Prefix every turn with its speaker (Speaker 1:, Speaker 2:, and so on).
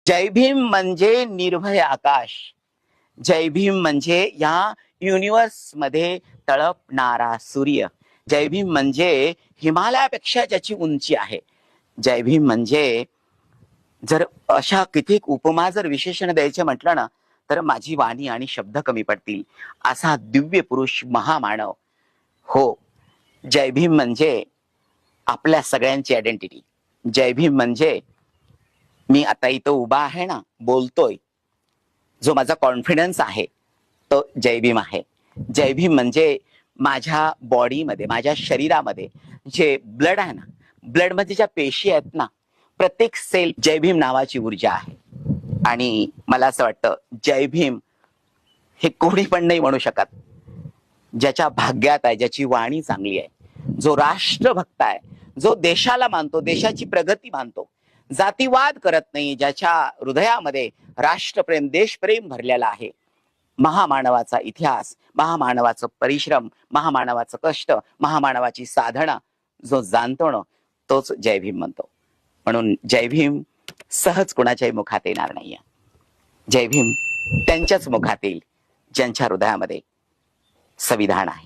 Speaker 1: जय भीम म्हणजे निर्भय आकाश. जय भीम म्हणजे या युनिवर्स मध्ये तळपणारा सूर्य. जय भीम म्हणजे हिमालयापेक्षा ज्याची उंची आहे. जय भीम म्हणजे जर अशा कित्येक उपमा जर विशेषण द्यायचे म्हटलं ना, तर माझी वाणी आणि शब्द कमी पडतील. असा दिव्य पुरुष महामानव. हो, जय भीम म्हणजे आपल्या सगळ्यांची आयडेंटिटी. जय भीम म्हणजे मी आता इथं उभा आहे ना, बोलतोय, जो माझा कॉन्फिडन्स आहे तो जय भीम आहे. जय भीम म्हणजे माझ्या बॉडीमध्ये, माझ्या शरीरामध्ये जे ब्लड आहे ना, ब्लड मध्ये ज्या पेशी आहेत ना, प्रत्येक सेल जय भीम नावाची ऊर्जा आहे. आणि मला असं वाटतं जय भीम हे कोणी पण नाही म्हणू शकत. ज्याच्या भाग्यात आहे, ज्याची वाणी चांगली आहे, जो राष्ट्रभक्त आहे, जो देशाला मानतो, देशाची प्रगती मानतो, जातीवाद करत नाही, ज्याच्या हृदयामध्ये राष्ट्रप्रेम, देशप्रेम भरलेला आहे. महामानवाचा इतिहास, महामानवाचं परिश्रम, महामानवाचं कष्ट, महामानवाची साधना जो जाणतो ना, तोच जय भीम म्हणतो. म्हणून जय भीम सहज कुणाच्याही मुखात येणार नाहीये. जय भीम त्यांच्याच मुखात येईल ज्यांच्या हृदयामध्ये संविधान आहे.